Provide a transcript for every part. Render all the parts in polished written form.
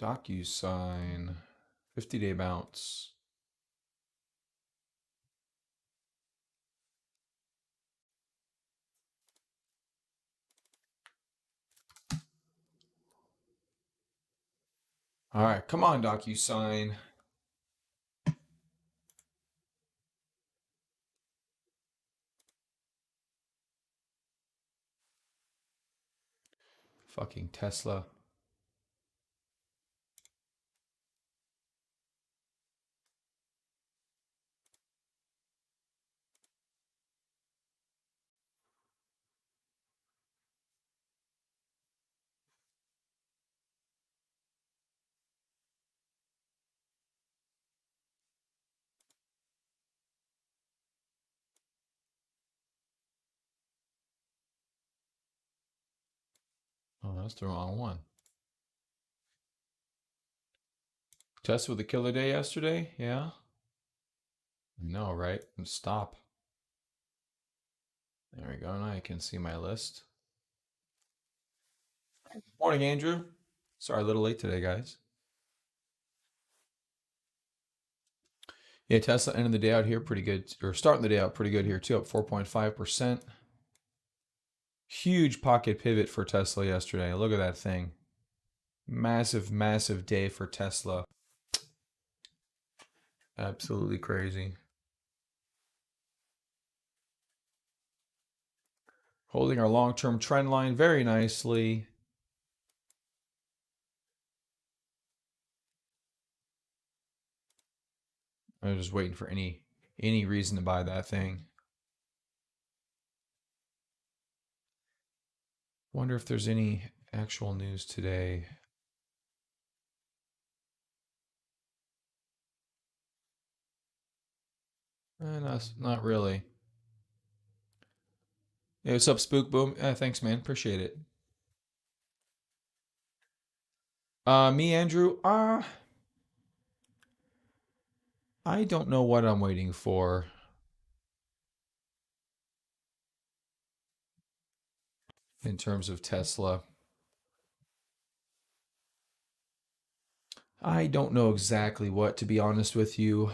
DocuSign, 50-day bounce. All right, come on, DocuSign. Fucking Tesla. Oh, that's the wrong one. Tesla with a killer day yesterday? Yeah. I know, right? Stop. There we go. Now I can see my list. Morning, Andrew. Sorry, a little late today, guys. Yeah, Tesla ending the day out here pretty good, or starting the day out pretty good here too, up 4.5%. Huge pocket pivot for Tesla yesterday. Look at that thing. Massive, massive day for Tesla. Absolutely crazy. Holding our long-term trend line very nicely. I was just waiting for any reason to buy that thing. Wonder if there's any actual news today. Not really. Hey, what's up, Spook Boom? Thanks, man. Appreciate it. Me, Andrew. I don't know what I'm waiting for. In terms of Tesla. I don't know exactly what, to be honest with you.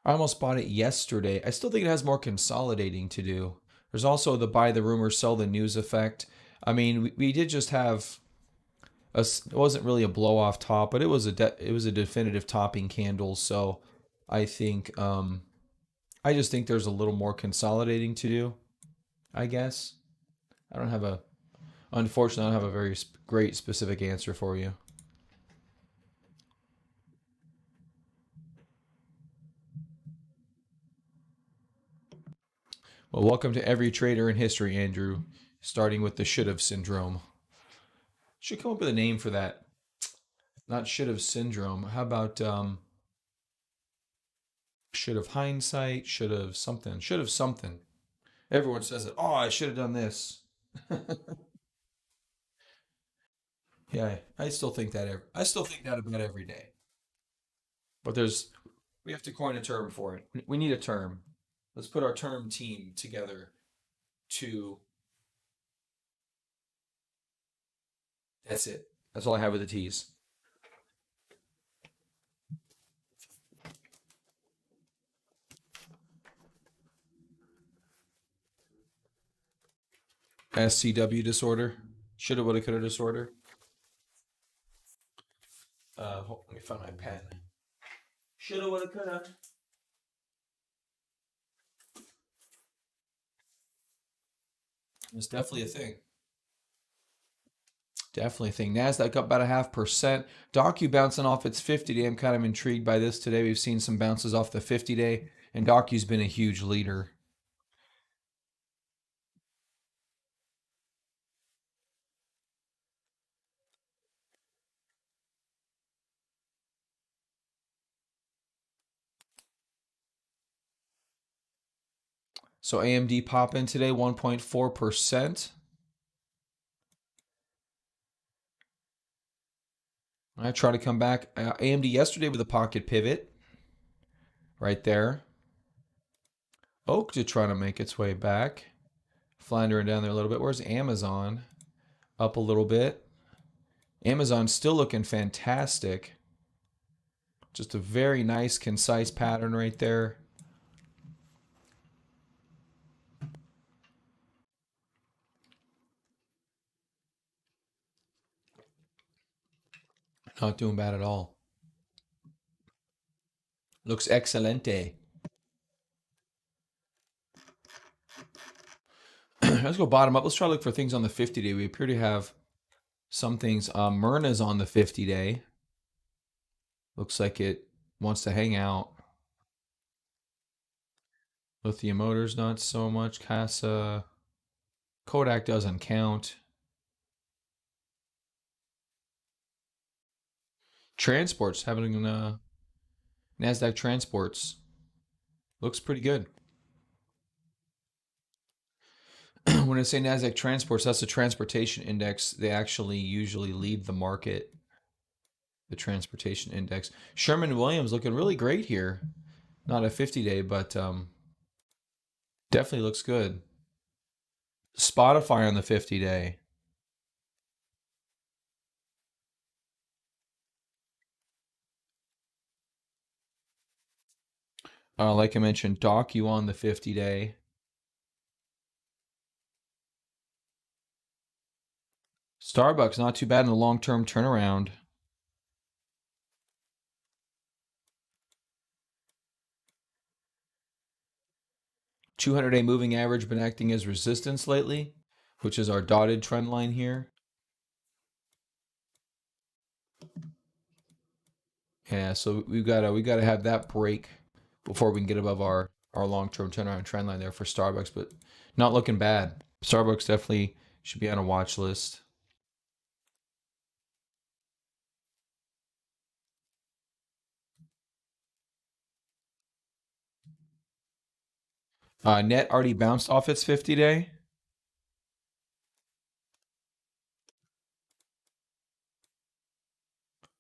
I almost bought it yesterday. I still think it has more consolidating to do. There's also the buy the rumor, sell the news effect. I mean, we did just have it wasn't really a blow off top, but it was a definitive topping candle. So I think I just think there's a little more consolidating to do. I guess I don't have a unfortunately I don't have a very great specific answer for you. Well, welcome to every trader in history, Andrew. Starting with the should have syndrome. Should come up with a name for that. Not should have syndrome. How about should have hindsight? Should have something. Should have something. Everyone says it. Oh, I should have done this. Yeah, I still think that. I still think that about every day. But we have to coin a term for it. We need a term. Let's put our term team together to. That's it. That's all I have with the T's. SCW disorder. Shoulda, woulda, coulda disorder. Let me find my pen. Shoulda, woulda, coulda. It's definitely a thing. Definitely a thing. NASDAQ up about 0.5%. Docu bouncing off its 50-day. I'm kind of intrigued by this today. We've seen some bounces off the 50-day, and Docu's been a huge leader So AMD pop in today, 1.4%. I try to come back. AMD yesterday with a pocket pivot right there. Oak to try to make its way back. Floundering down there a little bit. Where's Amazon? Up a little bit. Amazon still looking fantastic. Just a very nice, concise pattern right there. Not doing bad at all. Looks excelente. Let's go bottom up. Let's try to look for things on the 50-day. We appear to have some things. Myrna's on the 50-day. Looks like it wants to hang out. Lithium Motors, not so much. Casa. Kodak doesn't count. Transports, having NASDAQ Transports. Looks pretty good. When I say NASDAQ Transports, that's the transportation index. They actually usually lead the market, the transportation index. Sherwin-Williams looking really great here. Not a 50-day, but definitely looks good. Spotify on the 50-day. Like I mentioned, Docu on the 50-day. Starbucks, not too bad in the long-term turnaround. $200-day moving average been acting as resistance lately, which is our dotted trend line here. Yeah, so we gotta have that break before we can get above our long-term turnaround trend line there for Starbucks, but not looking bad. Starbucks definitely should be on a watch list. Net already bounced off its 50-day.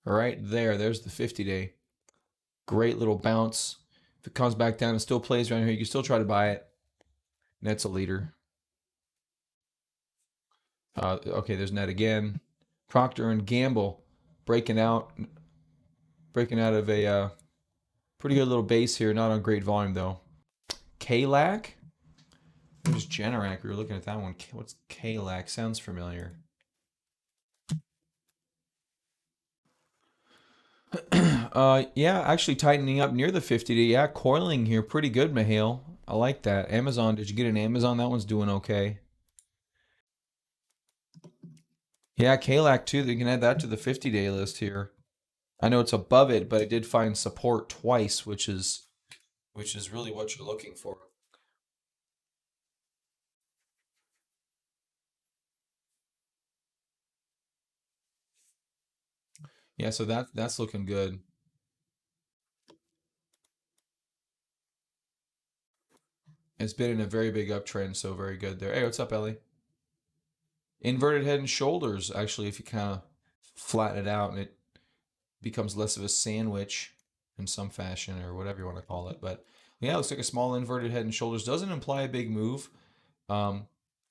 All right, there's the 50-day. Great little bounce. If it comes back down and still plays around here, you can still try to buy it. Net's a leader. Okay, there's Net again. Procter and Gamble breaking out of a pretty good little base here. Not on great volume though. KLAC. There's Generac. We were looking at that one. What's KLAC? Sounds familiar. Yeah, actually tightening up near the 50-day. Yeah, coiling here. Pretty good, Mahale. I like that. Amazon, did you get an Amazon? That one's doing okay. Yeah, KLAC too. You can add that to the 50-day list here. I know it's above it, but it did find support twice, which is really what you're looking for. Yeah, so that's looking good. It's been in a very big uptrend, so very good there. Hey, what's up, Ellie? Inverted head and shoulders, actually, if you kind of flatten it out and it becomes less of a sandwich in some fashion or whatever you want to call it. But yeah, it looks like a small inverted head and shoulders. Doesn't imply a big move, um,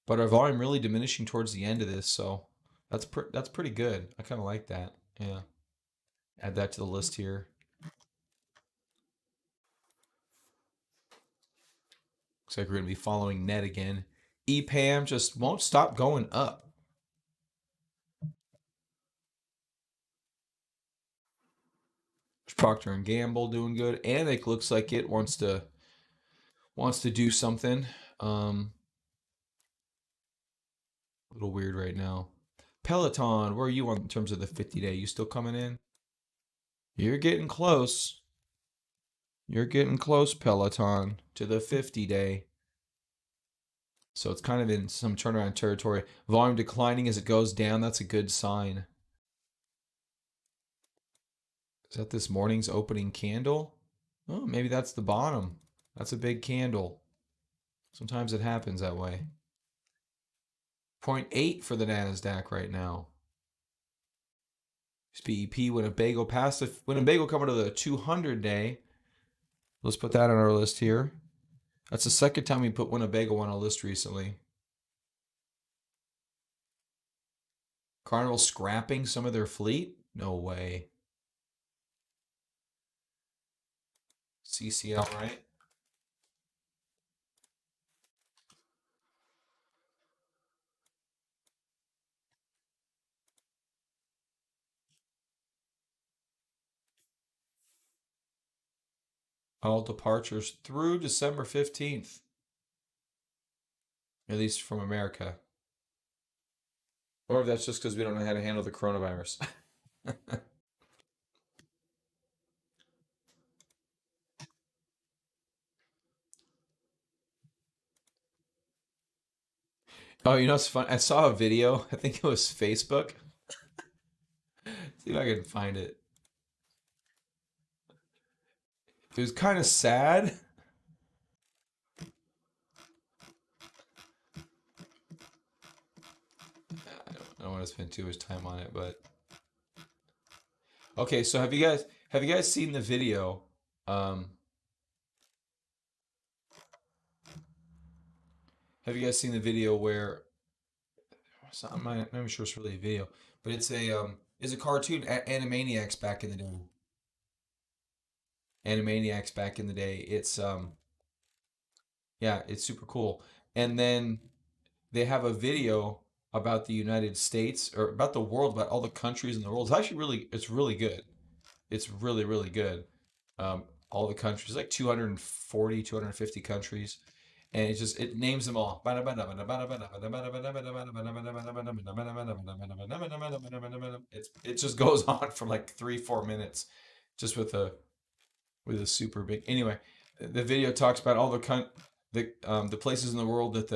but our volume really diminishing towards the end of this, so that's pretty good. I kind of like that. Yeah, add that to the list here. Looks like we're gonna be following Net again. EPAM just won't stop going up. Procter and Gamble doing good. Anik looks like it wants to do something. A little weird right now. Peloton, where are you on in terms of the 50-day? You still coming in? You're getting close. You're getting close, Peloton, to the 50-day. So it's kind of in some turnaround territory. Volume declining as it goes down. That's a good sign. Is that this morning's opening candle? Oh, maybe that's the bottom. That's a big candle. Sometimes it happens that way. 0.8 for the NASDAQ right now. SPEP Winnebago passed the Winnebago coming to the 200 day. Let's put that on our list here. That's the second time we put Winnebago on a list recently. Carnival scrapping some of their fleet? No way. CCL, right? All departures through December 15th. At least from America. Or if that's just because we don't know how to handle the coronavirus. Oh, you know what's fun? I saw a video. I think it was Facebook. See if I can find it. It was kind of sad. I don't want to spend too much time on it, but okay. So have you guys seen the video? Um, have you guys seen the video where I'm not even sure it's really a video, but it's a cartoon. Animaniacs back in the day. Animaniacs back in the day. Yeah, it's super cool. And then they have a video about the United States or about the world, about all the countries in the world. It's really good. It's really, really good. All the countries, like 240, 250 countries. And it names them all. It just goes on for like 3, 4 minutes, just with a super big. Anyway, the video talks about all the places in the world that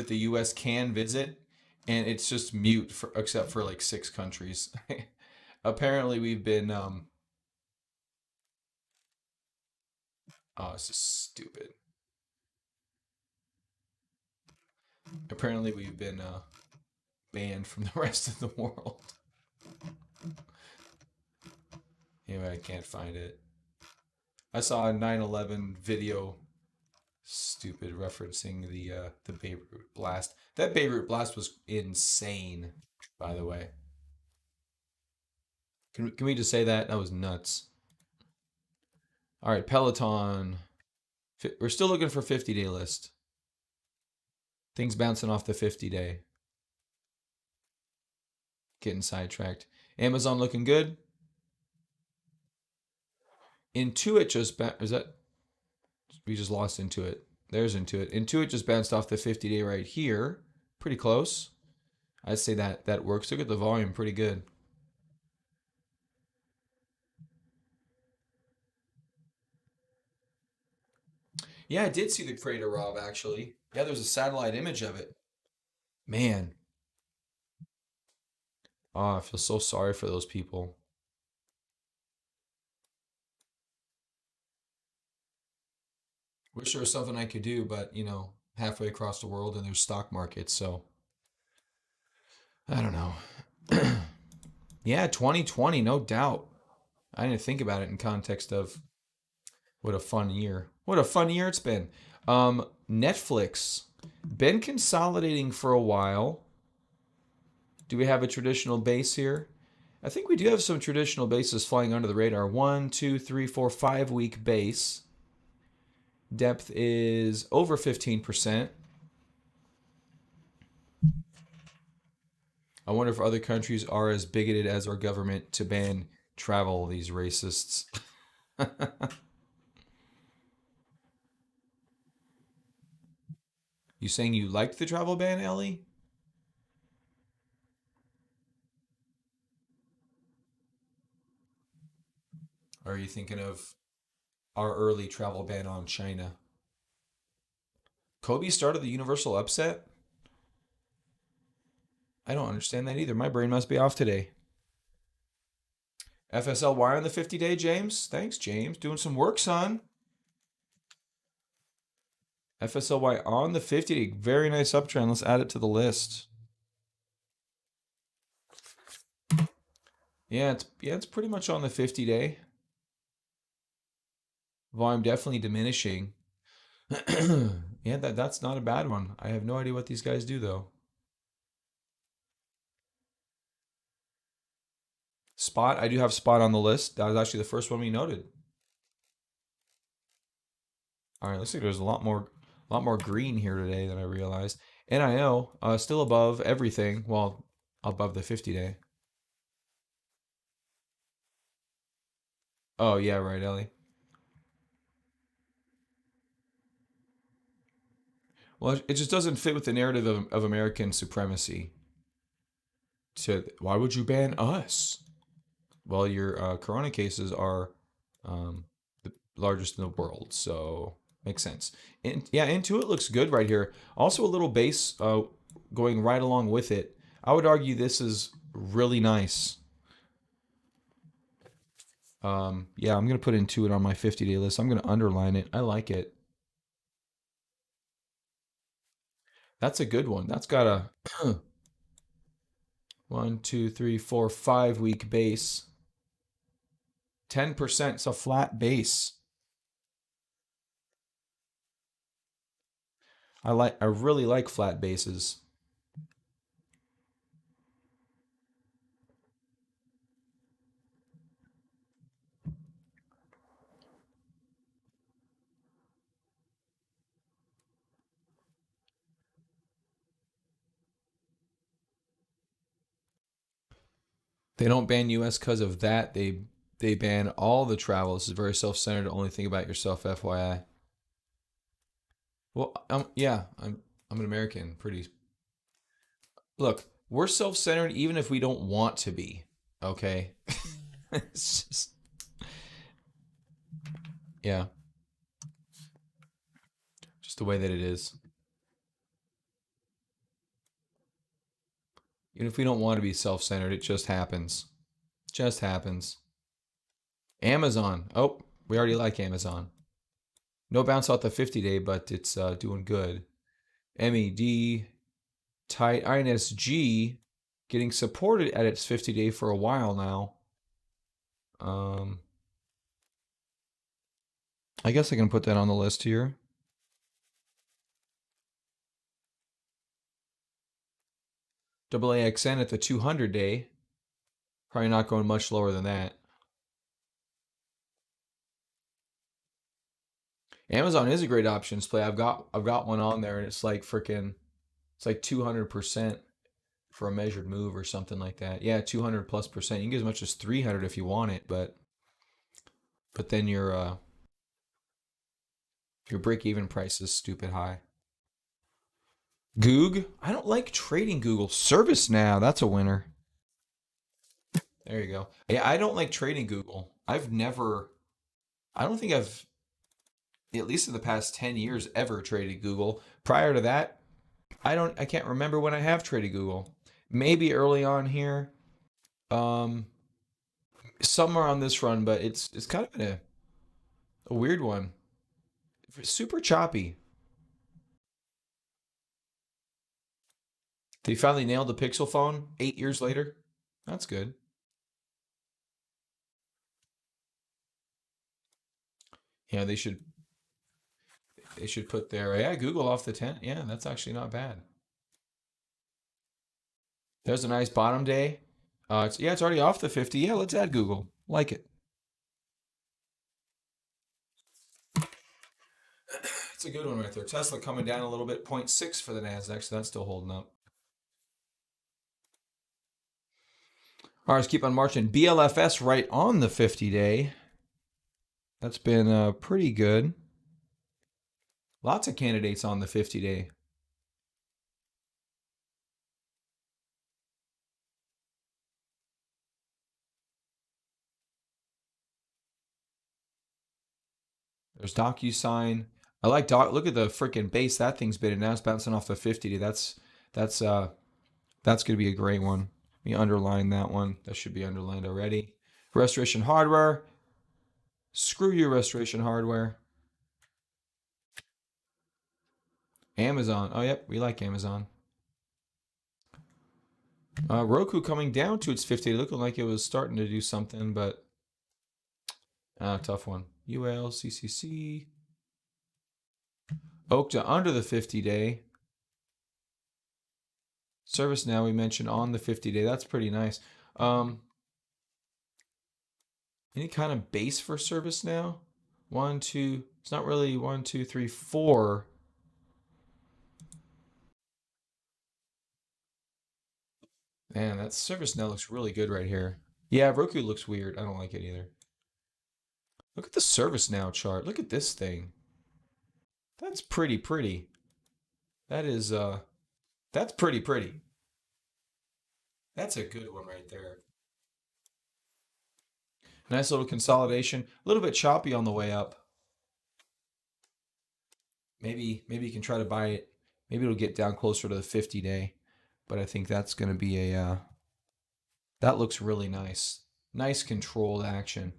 the U.S. can visit, and it's just mute for except for like 6 countries. Apparently, we've been oh, it's just stupid. Apparently, we've been banned from the rest of the world. Anyway, I can't find it. I saw a 9/11 video, stupid, referencing the Beirut blast. That Beirut blast was insane, by the way. Can we just say that? That was nuts. All right, Peloton. We're still looking for 50-day list. Things bouncing off the 50-day. Getting sidetracked. Amazon looking good. Intuit is that we just lost Intuit. There's Intuit. Intuit just bounced off the 50-day right here. Pretty close. I'd say that works. Look at the volume, pretty good. Yeah, I did see the crater, Rob, actually. Yeah, there's a satellite image of it. Man, oh, I feel so sorry for those people. Wish there was something I could do, but halfway across the world and there's stock markets, so I don't know. Yeah, 2020, no doubt. I didn't think about it in context of what a fun year. What a fun year it's been. Netflix been consolidating for a while. Do we have a traditional base here? I think we do have some traditional bases flying under the radar. 1, 2, 3, 4, 5 week base. Depth is over 15%. I wonder if other countries are as bigoted as our government to ban travel, these racists. You saying you liked the travel ban, Ellie? Or are you thinking of our early travel ban on China? Kobe started the universal upset? I don't understand that either. My brain must be off today. FSLY on the 50-day, James? Thanks, James. Doing some work, son. FSLY on the 50. Very nice uptrend. Let's add it to the list. Yeah, it's pretty much on the 50-day. Volume definitely diminishing. Yeah, that's not a bad one. I have no idea what these guys do though. Spot, I do have Spot on the list. That was actually the first one we noted. All right, looks like there's a lot more green here today than I realized. NIO, still above everything. Well, above the 50-day. Oh yeah, right, Ellie. Well, it just doesn't fit with the narrative of American supremacy. Why would you ban us? Well, your corona cases are the largest in the world, so makes sense. And yeah, Intuit looks good right here. Also, a little base going right along with it. I would argue this is really nice. Yeah, I'm gonna put Intuit on my 50-day list. I'm gonna underline it. I like it. That's a good one. That's got a 1, 2, 3, 4, 5 week base. 10%. It's a flat base. I really like flat bases. They don't ban US because of that. They ban all the travel. This is very self-centered. Only think about yourself, FYI. Well, yeah, I'm an American. Pretty. Look, we're self-centered even if we don't want to be. Okay. It's just yeah, just the way that it is. Even if we don't want to be self-centered, it just happens. Just happens. Amazon. Oh, we already like Amazon. No bounce out the 50-day, but it's doing good. MED, tight. INSG getting supported at its 50-day for a while now. I guess I can put that on the list here. AAXN at the 200-day. Probably not going much lower than that. Amazon is a great options play. I've got one on there, and it's like freaking, it's like 200% for a measured move or something like that. Yeah, 200+%. You can get as much as 300 if you want it, but then your break even price is stupid high. Goog, I don't like trading Google. ServiceNow, that's a winner. There you go. Yeah, I don't like trading Google. I don't think I've, at least in the past 10 years, ever traded Google. Prior to that, I can't remember when I have traded Google. Maybe early on here, um, somewhere on this run, but it's kind of been a weird one. Super choppy. They finally nailed the Pixel phone 8 years later. That's good. Yeah, they should put their yeah Google off the tent. Yeah, that's actually not bad. There's a nice bottom day. It's already off the 50. Yeah, let's add Google. Like it. It's a good one right there. Tesla coming down a little bit, zero point 0.6 for the Nasdaq, so that's still holding up. All right, let's keep on marching. BLFS right on the 50-day. That's been pretty good. Lots of candidates on the 50-day. There's DocuSign. I like Doc. Look at the freaking base that thing's been in. Now it's bouncing off the 50-day. That's that's gonna be a great one. Let me underline that one. That should be underlined already. Restoration Hardware. Screw you, Restoration Hardware. Amazon. Oh, yep, we like Amazon. Roku coming down to its 50, looking like it was starting to do something, but tough one. UL, CCC. Okta under the 50-day. ServiceNow we mentioned on the 50-day. That's pretty nice. Any kind of base for ServiceNow? 1, 2. It's not really 1, 2, 3, 4. Man, that ServiceNow looks really good right here. Yeah, Roku looks weird. I don't like it either. Look at the ServiceNow chart. Look at this thing. That's pretty. That is that's pretty. That's a good one right there. Nice little consolidation. A little bit choppy on the way up. Maybe you can try to buy it. Maybe it'll get down closer to the 50-day. But I think that's going to be a that looks really nice. Nice controlled action.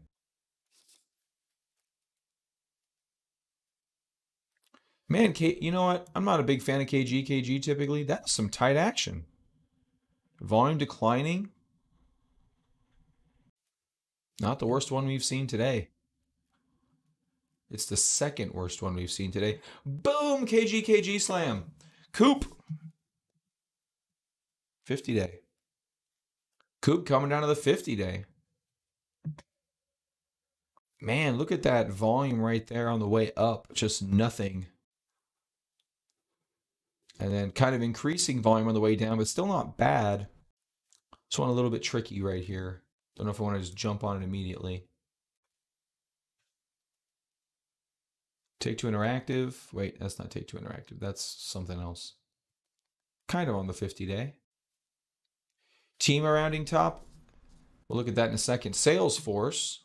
Man, you know what? I'm not a big fan of KG typically. That's some tight action. Volume declining. Not the worst one we've seen today. It's the second worst one we've seen today. Boom! KG slam. Coop. 50-day. Coop coming down to the 50-day. Man, look at that volume right there on the way up. Just nothing. And then kind of increasing volume on the way down, but still not bad. This one a little bit tricky right here. Don't know if I want to just jump on it immediately. Take-Two Interactive. Wait, that's not Take-Two Interactive. That's something else. Kind of on the 50-day. Team rounding top. We'll look at that in a second. Salesforce.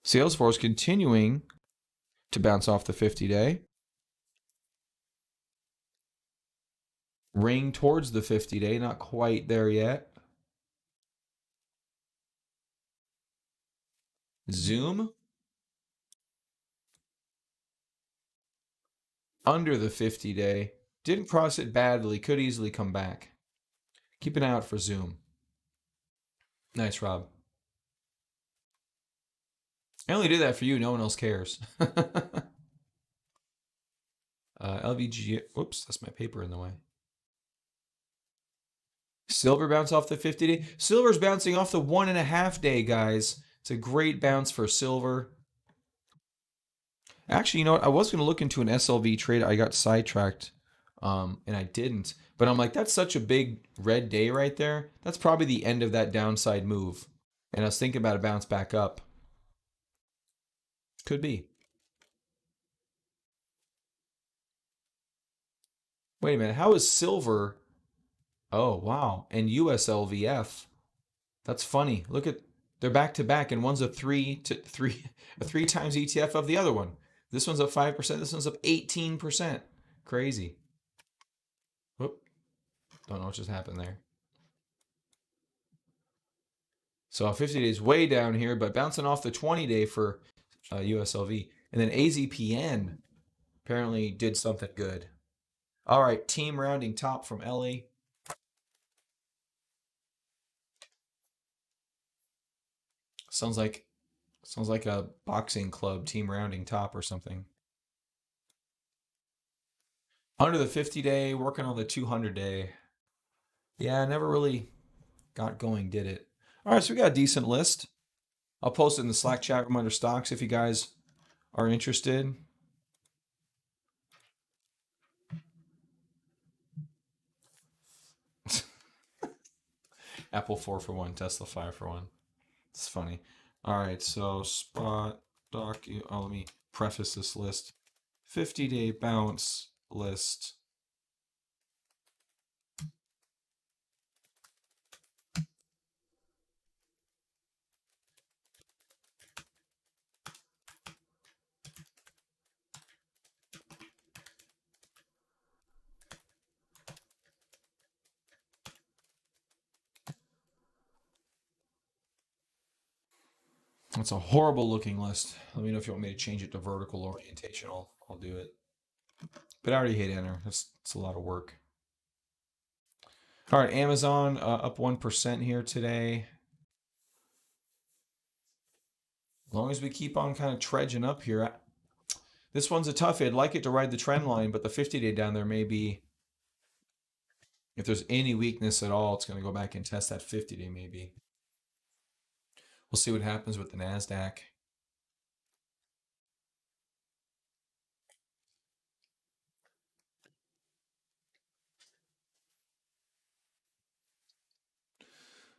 Salesforce continuing to bounce off the 50-day. Ring towards the 50-day. Not quite there yet. Zoom. Under the 50-day. Didn't cross it badly. Could easily come back. Keep an eye out for Zoom. Nice, Rob. I only did that for you. No one else cares. LVG. Whoops, that's my paper in the way. Silver bounce off the 50-day. Silver's bouncing off the 1.5-day, guys. It's a great bounce for silver. Actually, you know what? I was going to look into an SLV trade. I got sidetracked, and I didn't. But I'm like, that's such a big red day right there. That's probably the end of that downside move. And I was thinking about a bounce back up. Could be. Wait a minute. How is silver? Oh, wow. And USLVF. That's funny. Look at they're back to back, and one's a three times ETF of the other one. This one's up 5%. This one's up 18%. Crazy. Whoop. Don't know what just happened there. So 50 days way down here, but bouncing off the 20-day for USLV. And then AZPN apparently did something good. All right, team rounding top from Ellie. Sounds like a boxing club team rounding top or something. Under the 50-day, working on the 200-day. Yeah, never really got going, did it? All right, so we got a decent list. I'll post it in the Slack chat room under stocks if you guys are interested. Apple 4 for 1, Tesla 5 for 1. It's funny. All right, so spot doc. Oh, let me preface this list. 50-day bounce list. It's a horrible looking list. Let me know if you want me to change it to vertical orientation. I'll do it. But I already hit enter. That's a lot of work. All right, Amazon up 1% here today. As long as we keep on kind of trudging up here. This one's a toughie. I'd like it to ride the trend line, but the 50-day down there may be, if there's any weakness at all, it's going to go back and test that 50-day maybe. We'll see what happens with the NASDAQ.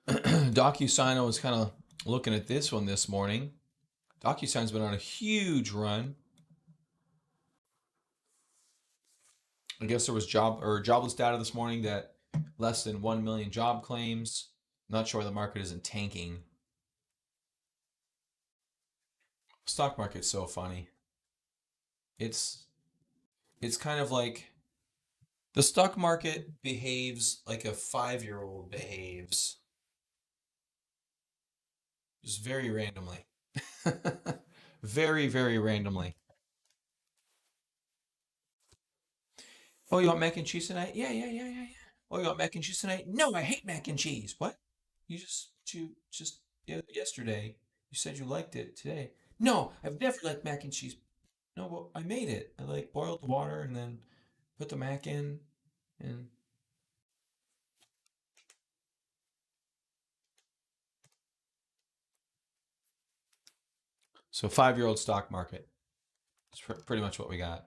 DocuSign, I was kind of looking at this one this morning. DocuSign's been on a huge run. I guess there was jobless data this morning that less than 1 million job claims. Not sure why the market isn't tanking. Stock market's so funny. It's it's kind of like the stock market behaves like a 5-year-old behaves, just very randomly. Very, very randomly. Oh, you want mac and cheese tonight? Yeah, yeah, yeah, yeah, yeah. Oh, you want mac and cheese tonight? No, I hate mac and cheese. What? You just yesterday you said you liked it today. No, I've never liked mac and cheese. No, well, I made it. I like boiled the water and then put the mac in and so 5-year-old stock market. It's pretty much what we got.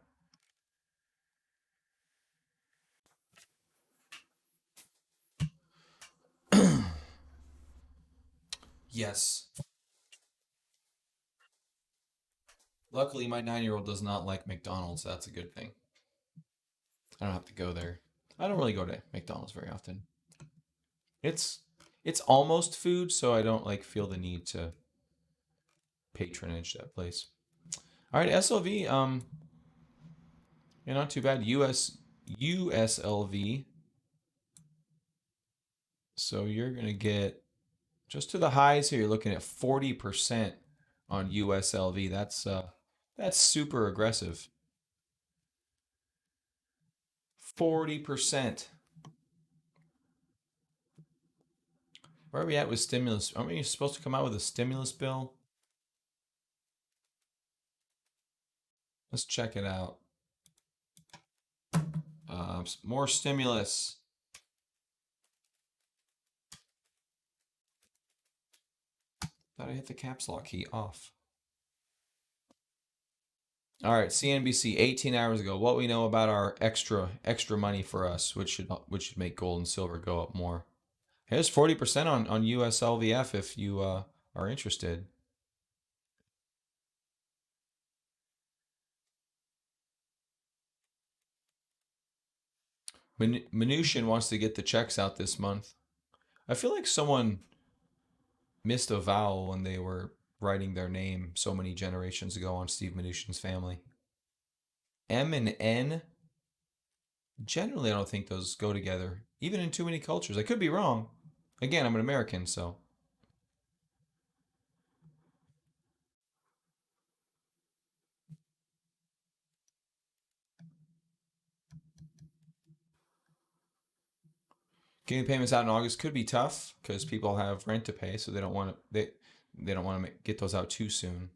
Yes. Luckily, my 9-year-old does not like McDonald's. That's a good thing. I don't have to go there. I don't really go to McDonald's very often. It's it's almost food, so I don't like feel the need to patronage that place. All right, SLV. Yeah, not too bad. USLV. So you're gonna get just to the highs here. You're looking at 40% on USLV. That's super aggressive. 40%. Where are we at with stimulus? Aren't we supposed to come out with a stimulus bill? Let's check it out. More stimulus. Thought I hit the caps lock key off. All right, CNBC 18 hours ago. What we know about our extra money for us, which should make gold and silver go up more. Here's 40% on USLVF if you are interested. Mnuchin wants to get the checks out this month. I feel like someone missed a vowel when they were writing their name so many generations ago on Steve Mnuchin's family. M and N, generally I don't think those go together, even in too many cultures. I could be wrong. Again, I'm an American, so. Getting payments out in August could be tough because people have rent to pay, so they don't want to get those out too soon.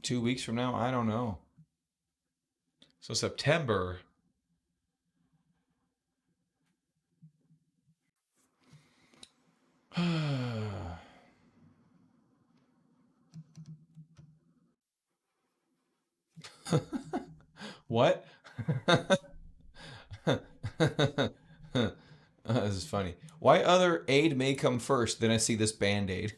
2 weeks from now, I don't know. So September. What? This is funny. Why other aid may come first, then I see this band-aid.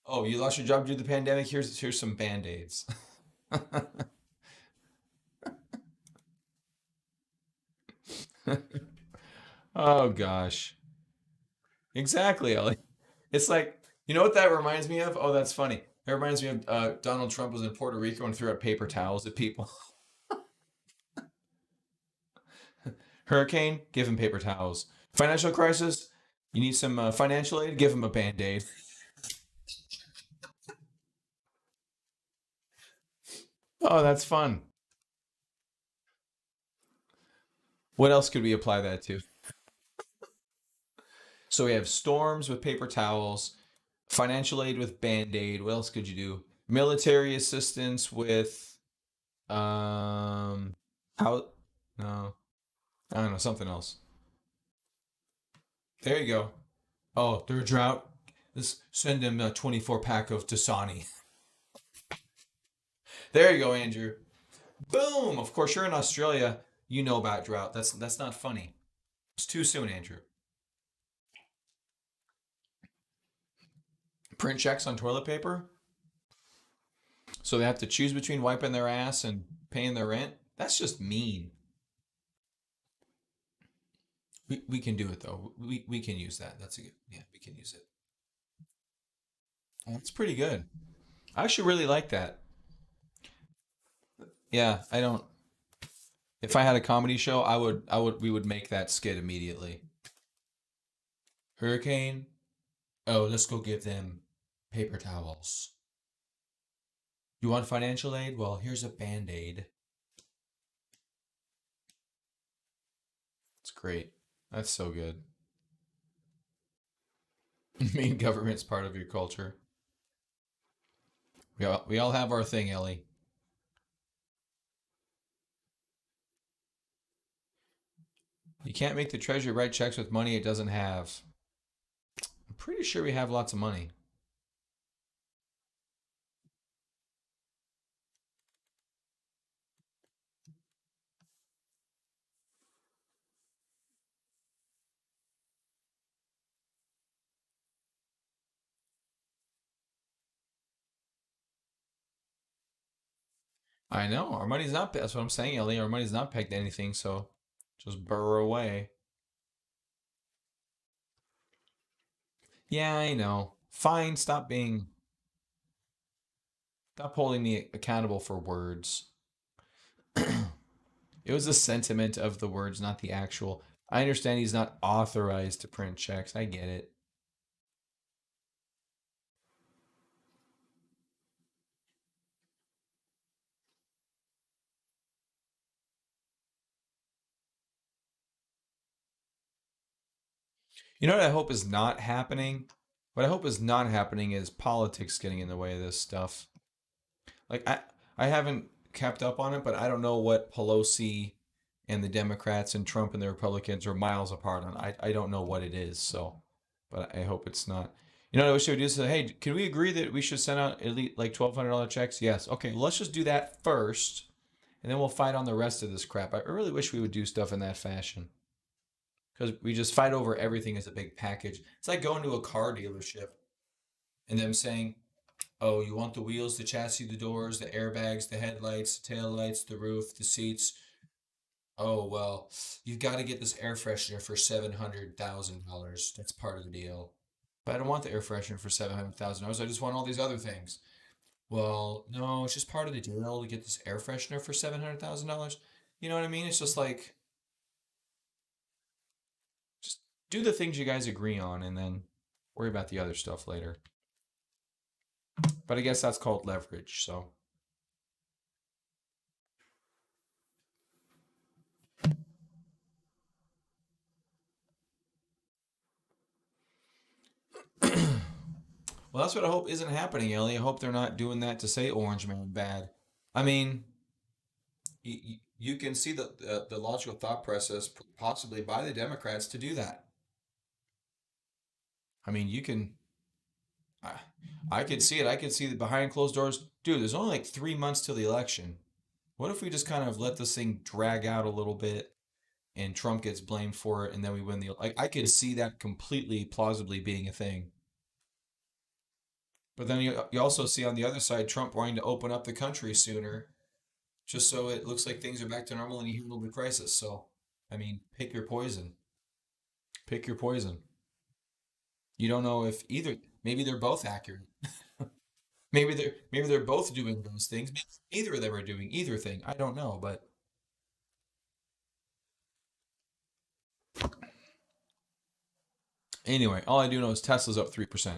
Oh, you lost your job due to the pandemic? Here's some band-aids. Oh gosh. Exactly, Ellie. It's like, you know what that reminds me of? Oh, that's funny. It reminds me of Donald Trump was in Puerto Rico and threw out paper towels at people. Hurricane, give him paper towels. Financial crisis, you need some financial aid, give him a band aid. Oh, that's fun. What else could we apply that to? So we have storms with paper towels, financial aid with band aid. What else could you do? Military assistance with how? No, I don't know, something else. There you go. Oh, they're a drought. Let's send them a 24 pack of Dasani. There you go, Andrew. Boom. Of course, you're in Australia. You know about drought. That's not funny. It's too soon, Andrew. Print checks on toilet paper, so they have to choose between wiping their ass and paying their rent. That's just mean. We can do it though. We can use that. That's a good. Yeah, we can use it. That's pretty good. I actually really like that. Yeah, I don't. If I had a comedy show, we would make that skit immediately. Hurricane. Oh, let's go give them paper towels. You want financial aid? Well, here's a band aid. It's great. That's so good. Mean government's part of your culture. We all have our thing, Ellie. You can't make the treasury write checks with money it doesn't have. I'm pretty sure we have lots of money. I know our money's not. That's what I'm saying, Ellie. Our money's not pegged to anything, so just burrow away. Yeah, I know. Fine. Stop holding me accountable for words. It was the sentiment of the words, not the actual. I understand he's not authorized to print checks. I get it. You know what I hope is not happening? What I hope is not happening is politics getting in the way of this stuff. Like I haven't kept up on it, but I don't know what Pelosi and the Democrats and Trump and the Republicans are miles apart on. I don't know what it is, so but I hope it's not. You know what I wish they would do is say, hey, can we agree that we should send out at least like $1,200 checks? Yes. Okay, let's just do that first, and then we'll fight on the rest of this crap. I really wish we would do stuff in that fashion because we just fight over everything as a big package. It's like going to a car dealership and them saying, oh, you want the wheels, the chassis, the doors, the airbags, the headlights, the tail lights, the roof, the seats. Oh, well, you've got to get this air freshener for $700,000. That's part of the deal. But I don't want the air freshener for $700,000. I just want all these other things. Well, no, it's just part of the deal to get this air freshener for $700,000. You know what I mean? It's just like, just do the things you guys agree on and then worry about the other stuff later. But I guess that's called leverage. So, well, that's what I hope isn't happening, Ellie. I hope they're not doing that to say Orange Man bad. I mean, you can see the logical thought process possibly by the Democrats to do that. I mean, you can. I, I could see it. I could see the behind closed doors. Dude, there's only like 3 months till the election. What if we just kind of let this thing drag out a little bit and Trump gets blamed for it and then we win the. Like, I could see that completely plausibly being a thing. But then you also see on the other side Trump wanting to open up the country sooner just so it looks like things are back to normal and he handled the crisis. So, I mean, pick your poison. Pick your poison. You don't know if either. Maybe they're both accurate. Maybe they're both doing those things. Maybe neither of them are doing either thing. I don't know, but Anyway, all I do know is Tesla's up 3%.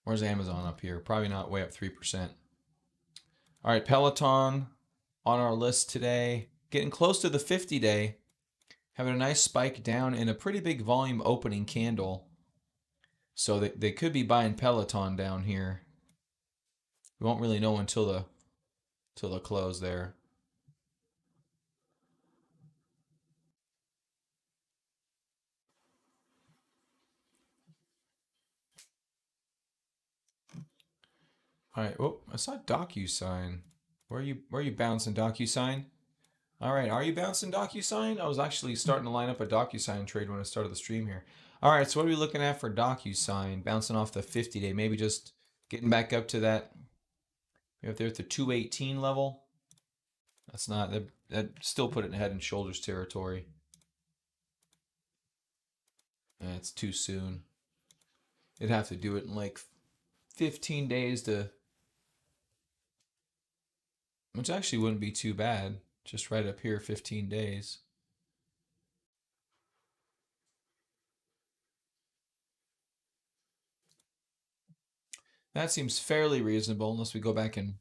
Where's Amazon up here? Probably not way up 3%. All right, Peloton on our list today. Getting close to the 50-day. Having a nice spike down in a pretty big volume opening candle. So they could be buying Peloton down here. We won't really know until the close there. All right. Oh, I saw DocuSign. Where are you bouncing, DocuSign? All right. Are you bouncing, DocuSign? I was actually starting to line up a DocuSign trade when I started the stream here. All right. So what are we looking at for DocuSign? Bouncing off the 50-day. Maybe just getting back up to that. Maybe if they're at the 218 level. That's not that still put it in head and shoulders territory. It's too soon. It'd have to do it in like 15 days to, which actually wouldn't be too bad. Just right up here, 15 days. That seems fairly reasonable unless we go back and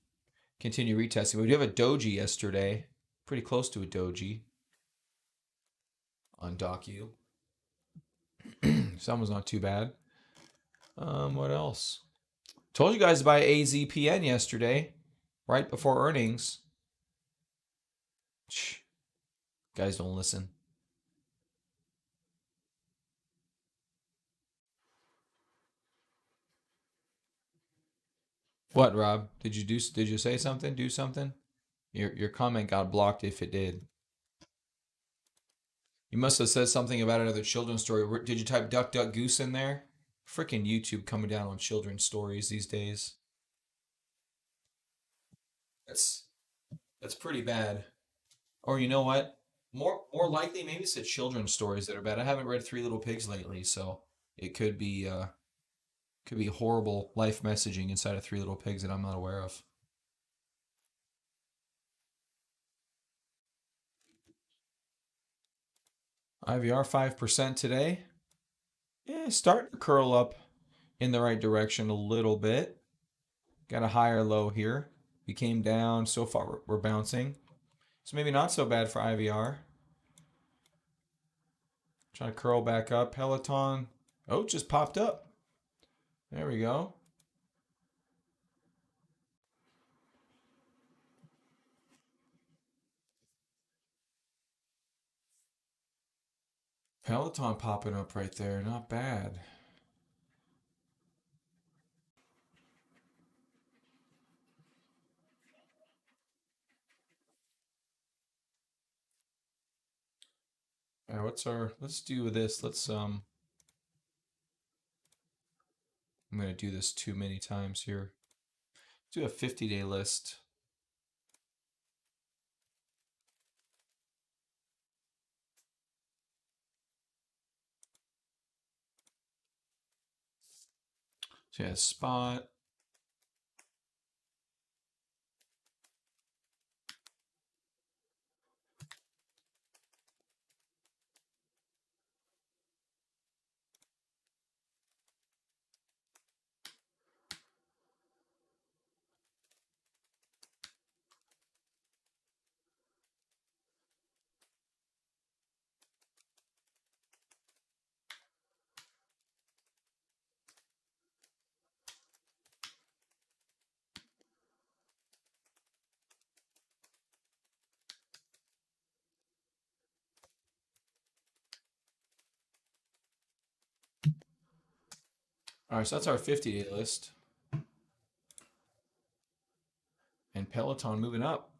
continue retesting. We do have a doji yesterday, pretty close to a doji on Docu. Someone's not too bad. What else? Told you guys to buy AZPN yesterday, right before earnings. Shh. Guys don't listen. What, Rob? Did you say something? Do something? Your comment got blocked if it did. You must have said something about another children's story. Did you type Duck Duck Goose in there? Freaking YouTube coming down on children's stories these days. That's that's pretty bad. Or you know what? More likely, maybe it's the children's stories that are bad. I haven't read Three Little Pigs lately, so it could be horrible life messaging inside of Three Little Pigs that I'm not aware of. IVR 5% today. Yeah, starting to curl up in the right direction a little bit. Got a higher low here. We came down. So far, we're bouncing. So maybe not so bad for IVR. Trying to curl back up. Peloton. Oh, just popped up. There we go. Peloton popping up right there. Not bad. All right, let's do this. I'm going to do this too many times here. Do a 50-day list. So yeah, spot. All right, so that's our 50-day list. And Peloton moving up.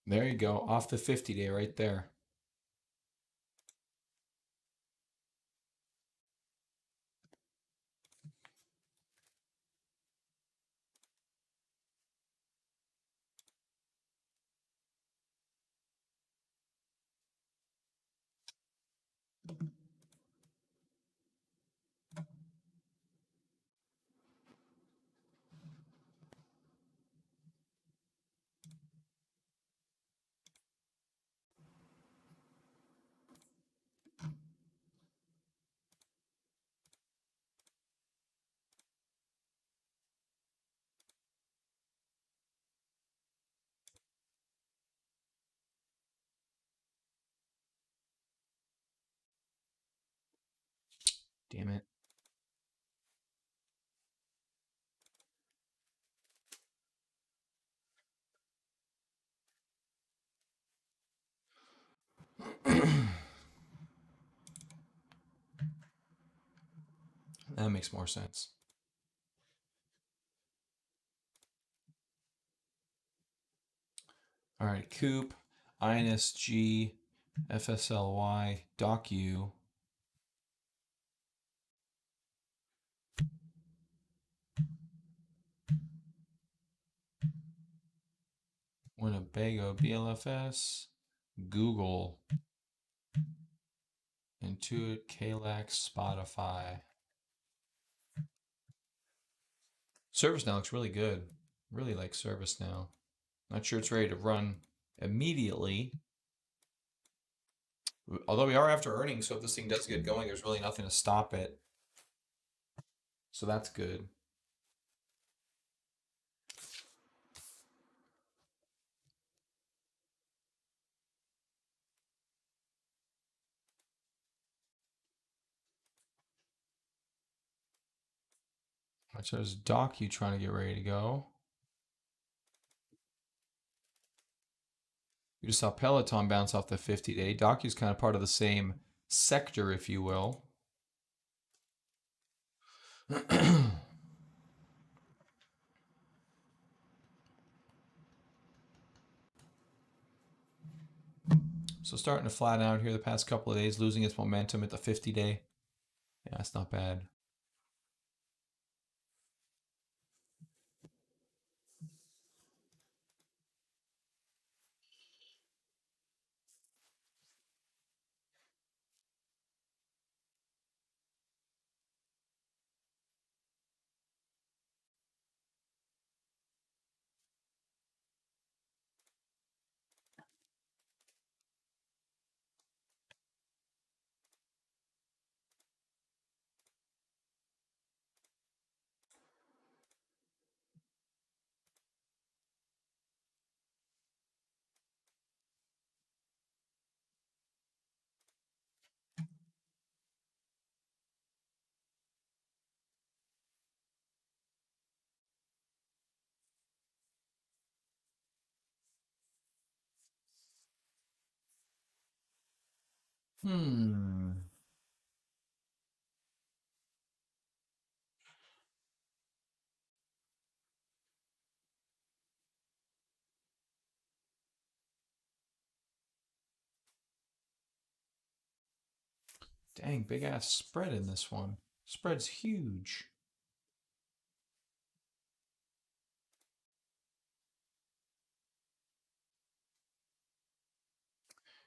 There you go, off the 50-day right there. Damn it. That makes more sense. All right, Coop, INSG, FSLY, DocU, Winnebago, BLFS, Google, Intuit, KLAX, Spotify. ServiceNow looks really good. Really like ServiceNow. Not sure it's ready to run immediately. Although we are after earnings, so if this thing does get going, there's really nothing to stop it. So that's good. So there's DocU trying to get ready to go. You just saw Peloton bounce off the 50-day. DocU's kind of part of the same sector, if you will. So starting to flatten out here the past couple of days, losing its momentum at the 50-day. Yeah, that's not bad. Hmm. Dang, big ass spread in this one. Spread's huge.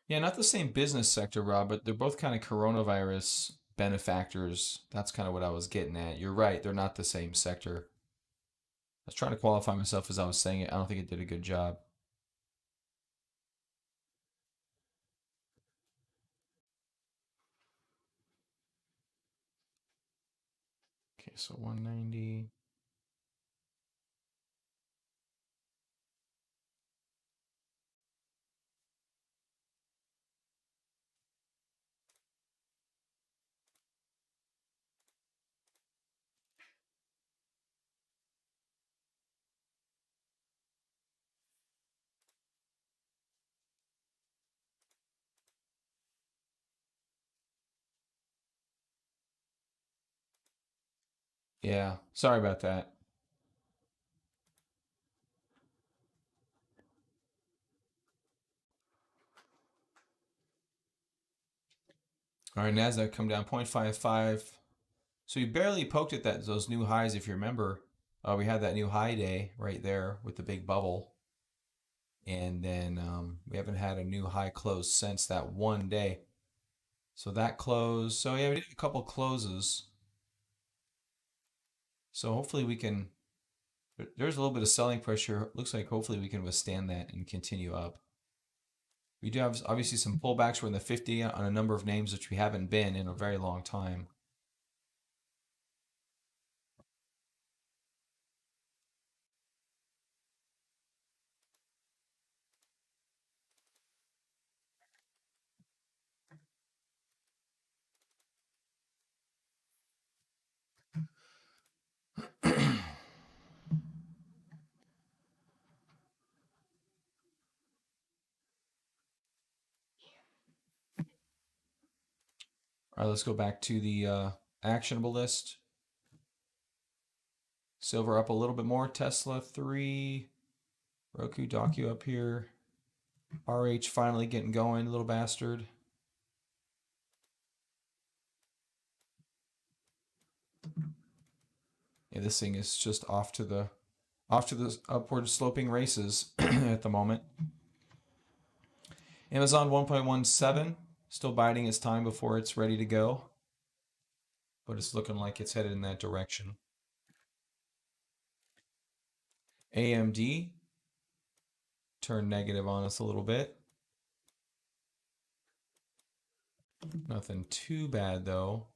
Yeah, not the same business sector, Rob, but they're both kind of coronavirus benefactors. That's kind of what I was getting at. You're right, they're not the same sector. I was trying to qualify myself as I was saying it. I don't think it did a good job. Okay, so 190. Yeah, sorry about that. All right, Nasdaq come down 0.55. So you barely poked at those new highs, if you remember. We had that new high day right there with the big bubble, and then we haven't had a new high close since that one day. So that close. So yeah, we did a couple closes. So hopefully we can. There's a little bit of selling pressure. Looks like hopefully we can withstand that and continue up. We do have obviously some pullbacks. We're in the 50 on a number of names, which we haven't been in a very long time. All right, let's go back to the actionable list. Silver up a little bit more. Tesla 3. Roku Docu up here. RH finally getting going, little bastard. Yeah, this thing is just off to the upward sloping races at the moment. Amazon 1.17, still biding its time before it's ready to go, but it's looking like it's headed in that direction. AMD turned negative on us a little bit. Nothing too bad though.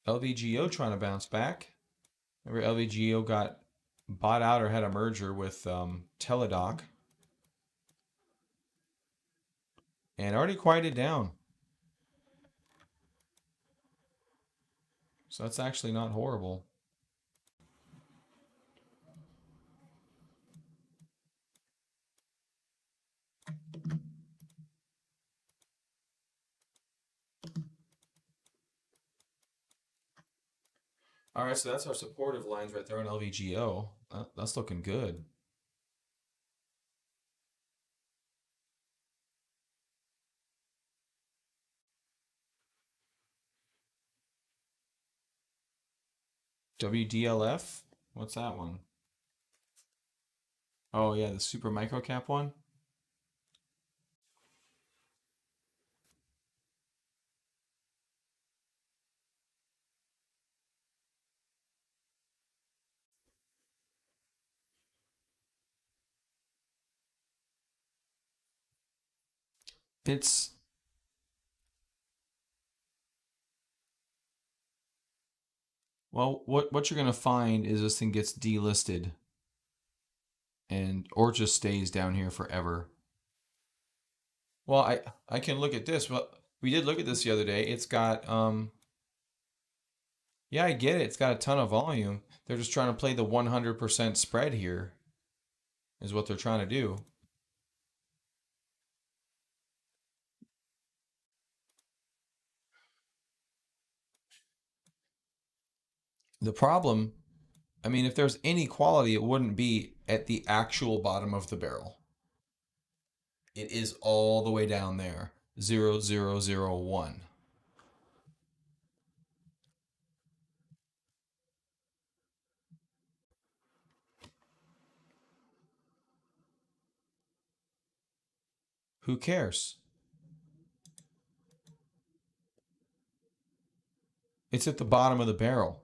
LVGO trying to bounce back. Remember LVGO got bought out or had a merger with Teladoc and already quieted down. So that's actually not horrible. All right, so that's our supportive lines right there on LVGO. That's looking good. WDLF? What's that one? Oh yeah, the super microcap one. It's well, what you're gonna find is this thing gets delisted and or just stays down here forever. Well, I can look at this. Well, we did look at this the other day. It's got yeah, I get it. It's got a ton of volume. They're just trying to play the 100% spread here, is what they're trying to do. The problem, I mean, if there's inequality, it wouldn't be at the actual bottom of the barrel. It is all the way down there. 0.0001. Who cares? It's at the bottom of the barrel.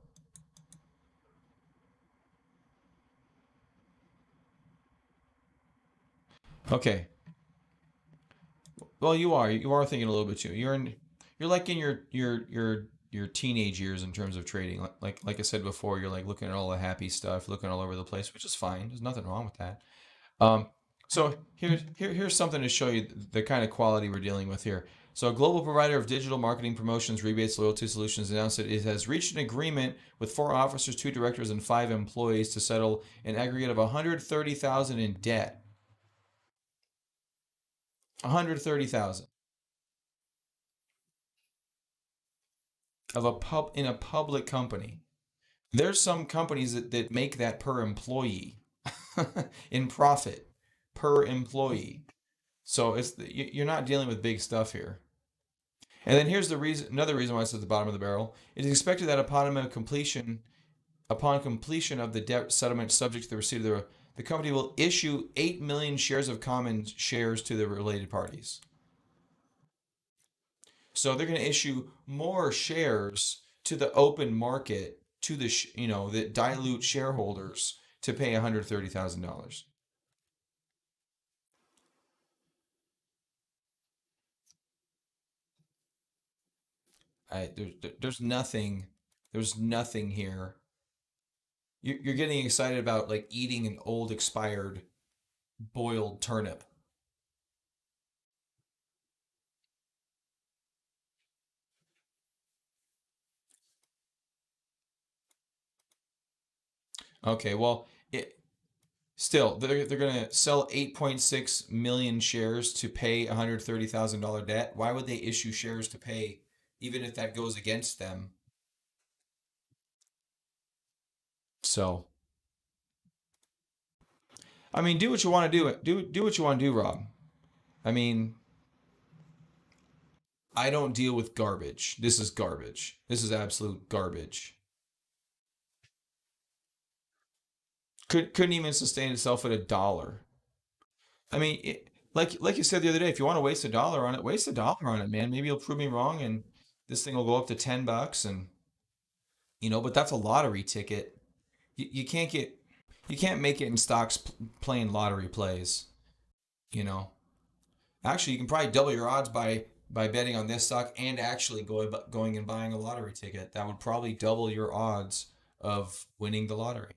Okay. Well, you are thinking a little bit too. You're like in your teenage years in terms of trading. Like I said before, you're like looking at all the happy stuff, looking all over the place, which is fine. There's nothing wrong with that. Um, so here's something to show you the kind of quality we're dealing with here. So a global provider of digital marketing promotions, rebates, loyalty solutions announced that it has reached an agreement with 4 officers, 2 directors, and 5 employees to settle an aggregate of 130,000 in debt. 130,000 of a pub in a public company. There's some companies that make that per employee in profit per employee. So you're not dealing with big stuff here. And then here's the reason. Another reason why it's at the bottom of the barrel. It is expected that upon completion of the debt settlement, subject to the receipt of the company will issue 8 million shares of common shares to the related parties. So they're going to issue more shares to the open market to the dilute shareholders to pay $130,000. There's nothing. There's nothing here. You're getting excited about like eating an old expired boiled turnip. Okay, well, Still, they're going to sell 8.6 million shares to pay $130,000 debt. Why would they issue shares to pay, even if that goes against them? So, I mean, do what you want to do. Do what you want to do, Rob. I mean, I don't deal with garbage. This is garbage. This is absolute garbage. Couldn't even sustain itself at a dollar. I mean, like you said the other day, if you want to waste a dollar on it, waste a dollar on it, man. Maybe you'll prove me wrong, and this thing will go up to $10, and but that's a lottery ticket. You can't get, you can't make it in stocks playing lottery plays. You know, actually, you can probably double your odds by betting on this stock and actually going and buying a lottery ticket. That would probably double your odds of winning the lottery.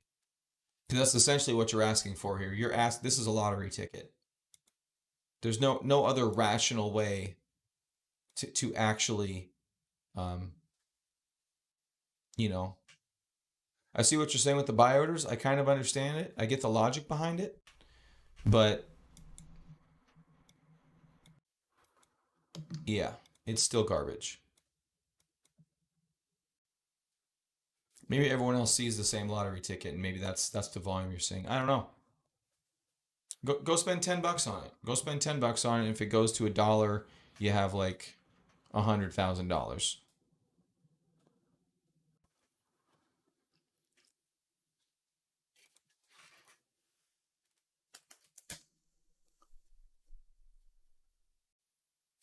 Because that's essentially what you're asking for here. You're asked. This is a lottery ticket. There's no other rational way to actually, um, you know. I see what you're saying with the buy orders. I kind of understand it. I get the logic behind it, but yeah, it's still garbage. Maybe everyone else sees the same lottery ticket, and maybe that's the volume you're seeing. I don't know. Go spend $10 on it. Go spend $10 on it. If it goes to a dollar, you have like $100,000.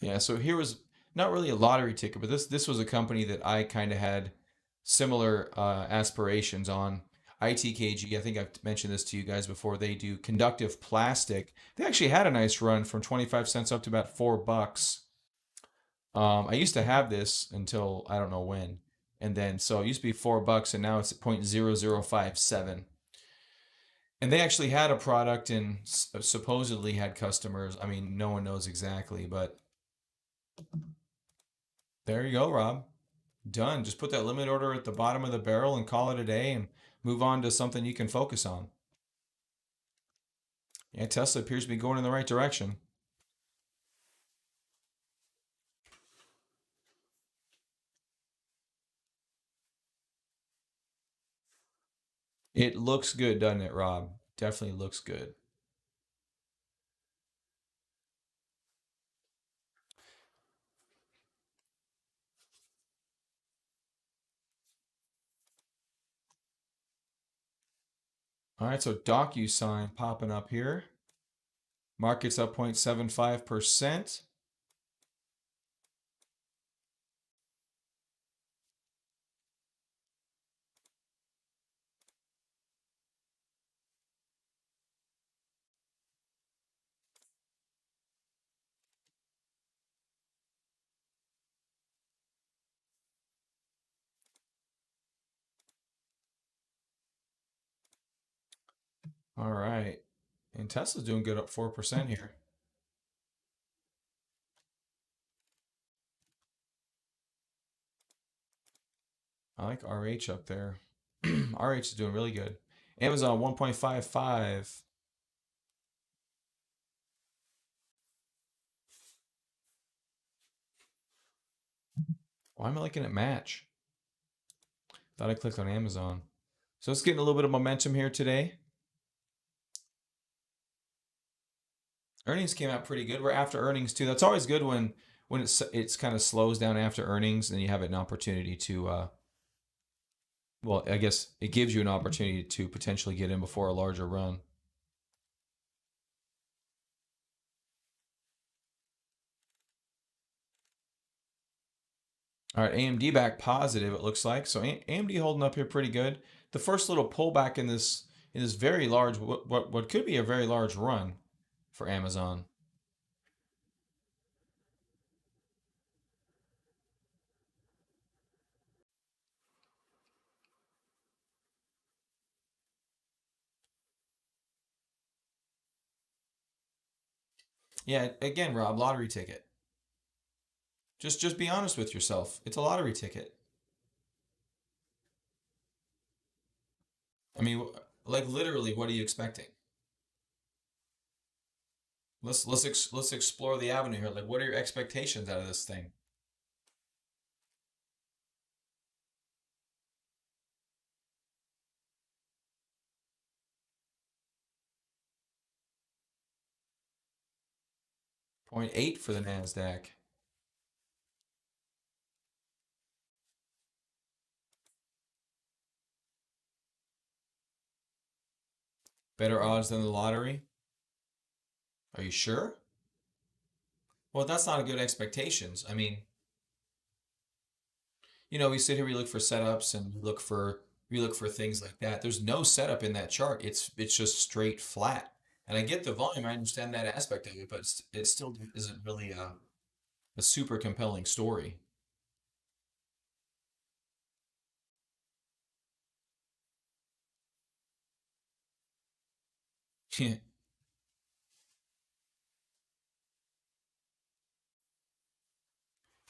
Yeah, so here was not really a lottery ticket, but this was a company that I kind of had similar aspirations on. ITKG, I think I've mentioned this to you guys before. They do conductive plastic. They actually had a nice run from 25 cents up to about $4. I used to have this until I don't know when, and then so it used to be $4, and now it's at 0.0057. And they actually had a product and supposedly had customers. I mean, no one knows exactly, but there you go, Rob. Done. Just put that limit order at the bottom of the barrel and call it a day and move on to something you can focus on. Yeah, Tesla appears to be going in the right direction. It looks good, doesn't it, Rob? Definitely looks good. All right, so DocuSign popping up here. Market's up 0.75%. All right. And Tesla's doing good up 4% here. I like RH up there. RH is doing really good. Amazon 1.55. Why am I looking at Match? Thought I clicked on Amazon. So it's getting a little bit of momentum here today. Earnings came out pretty good. We're after earnings too. That's always good when it's kind of slows down after earnings, and you have an opportunity to well, I guess it gives you an opportunity to potentially get in before a larger run. All right, AMD back positive. It looks like so. AMD holding up here pretty good. The first little pullback in this very large what could be a very large run for Amazon. Yeah, again, Rob, lottery ticket. Just be honest with yourself. It's a lottery ticket. I mean, like literally, what are you expecting? Let's explore the avenue here. Like, what are your expectations out of this thing? 0.8 for the Nasdaq. Better odds than the lottery. Are you sure? Well, that's not a good expectations. I mean, we sit here, we look for setups, and we look for things like that. There's no setup in that chart. It's just straight flat. And I get the volume. I understand that aspect of it, but it still isn't really a super compelling story.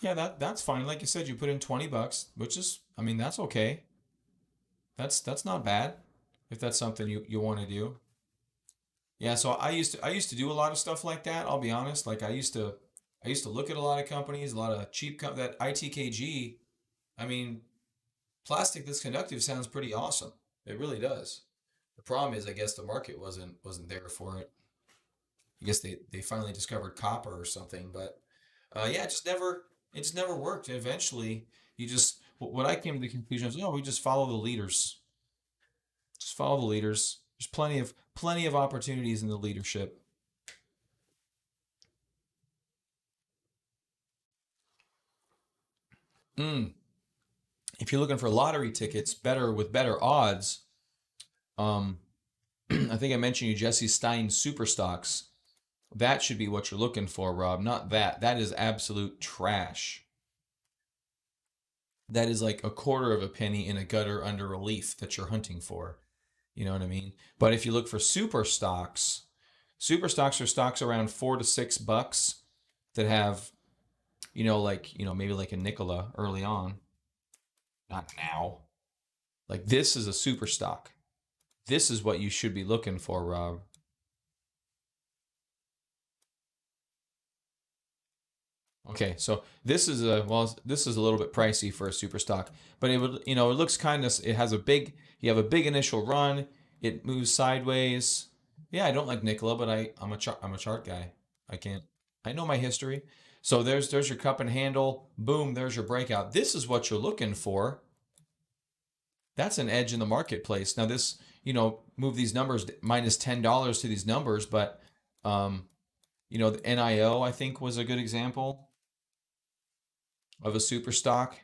Yeah, that's fine. Like you said, you put in 20 bucks, which is, I mean, that's okay. That's not bad if that's something you want to do. Yeah, so I used to do a lot of stuff like that. I'll be honest. Like I used to look at a lot of companies, a lot of that ITKG. I mean, plastic that's conductive sounds pretty awesome. It really does. The problem is, I guess the market wasn't there for it. I guess they finally discovered copper or something, but yeah, it just never worked. And eventually, what I came to the conclusion is, we just follow the leaders. Just follow the leaders. There's plenty of opportunities in the leadership. Mm. If you're looking for lottery tickets, better with better odds, um, I think I mentioned you Jesse Stein super stocks. That should be what you're looking for, Rob. Not that. That is absolute trash. That is like a quarter of a penny in a gutter under a leaf that you're hunting for. You know what I mean? But if you look for super stocks are stocks around $4 to $6 that have, maybe like a Nikola early on, not now. Like this is a super stock. This is what you should be looking for, Rob. Okay, so this is a little bit pricey for a super stock, but it looks kind of, you have a big initial run, it moves sideways. Yeah, I don't like Nikola, but I'm a chart guy. I can't, I know my history. So there's your cup and handle. Boom, there's your breakout. This is what you're looking for. That's an edge in the marketplace. Now this, move these numbers -$10 to these numbers, but um, the NIO I think was a good example of a super stock.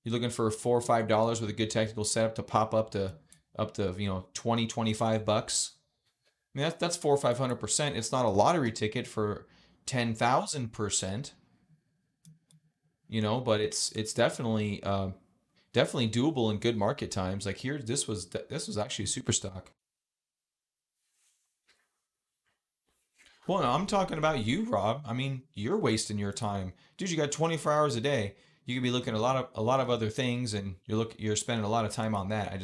You're looking for $4 or $5 with a good technical setup to pop up to 20 $25. I mean that's 400 or 500%. It's not a lottery ticket for 10,000%, but it's definitely doable in good market times. Like here, this was actually a super stock. Well, no, I'm talking about you, Rob. I mean, you're wasting your time, dude. You got 24 hours a day. You could be looking at a lot of other things, and you're spending a lot of time on that.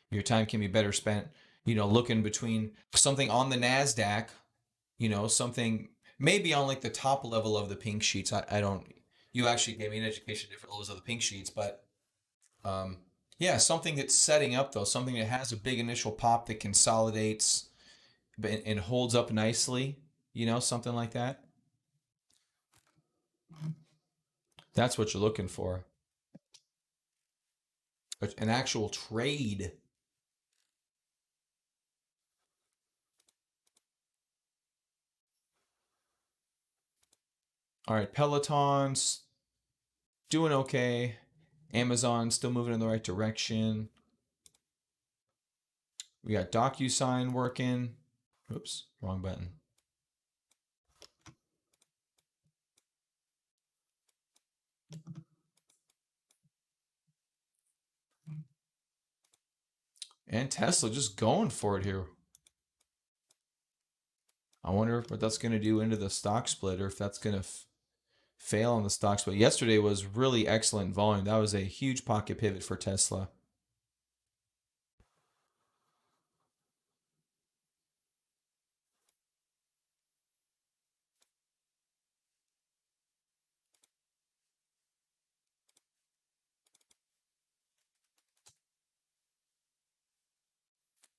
Your time can be better spent, looking between something on the Nasdaq, something maybe on like the top level of the pink sheets. I don't. You actually gave me an education of different levels of the pink sheets, but um, yeah, something that's setting up though, something that has a big initial pop that consolidates and holds up nicely, something like that. That's what you're looking for. An actual trade. All right, Peloton's doing okay. Amazon still moving in the right direction. We got DocuSign working. Oops, wrong button. And Tesla just going for it here. I wonder what that's going to do into the stock split, or if that's going to fail on the stock split. Yesterday was really excellent volume. That was a huge pocket pivot for Tesla.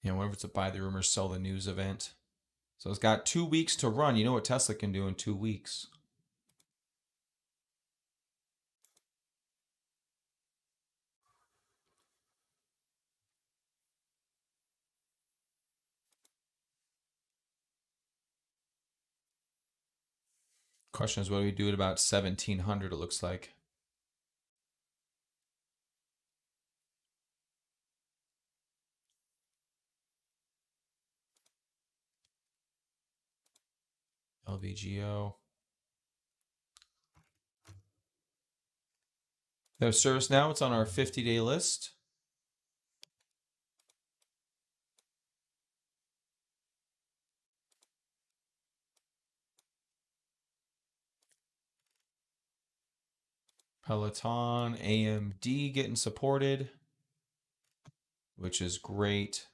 Yeah, whatever it's a buy the rumors, sell the news event. So it's got 2 weeks to run. You know what Tesla can do in 2 weeks. Question is, what do we do at about 1700? It looks like. LVGO. There's service now. It's on our 50-day list. Peloton, AMD getting supported, which is great.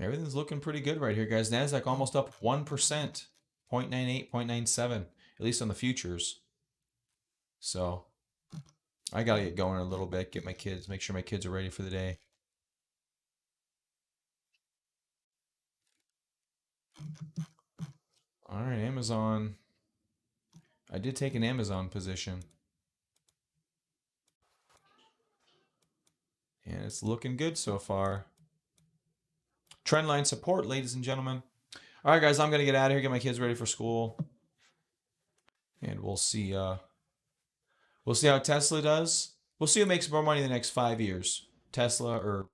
Everything's looking pretty good right here, guys. NASDAQ almost up 1%, 0.98, 0.97, at least on the futures. So I got to get going a little bit, get my kids, make sure my kids are ready for the day. All right, Amazon. I did take an Amazon position. And it's looking good so far. Trendline support, ladies and gentlemen. All right, guys, I'm going to get out of here, get my kids ready for school. And we'll see how Tesla does. We'll see who makes more money in the next 5 years. Tesla or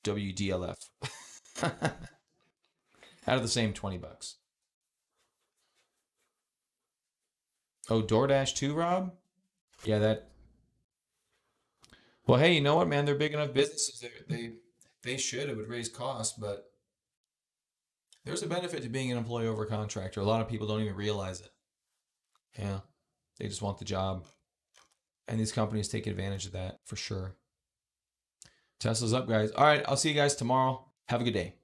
WDLF. Out of the same 20 bucks. Oh, DoorDash too, Rob? Yeah, that. Well, hey, you know what, man? They're big enough businesses. They should. It would raise costs, but there's a benefit to being an employee over contractor. A lot of people don't even realize it. Yeah, they just want the job, and these companies take advantage of that for sure. Tesla's up, guys. All right, I'll see you guys tomorrow. Have a good day.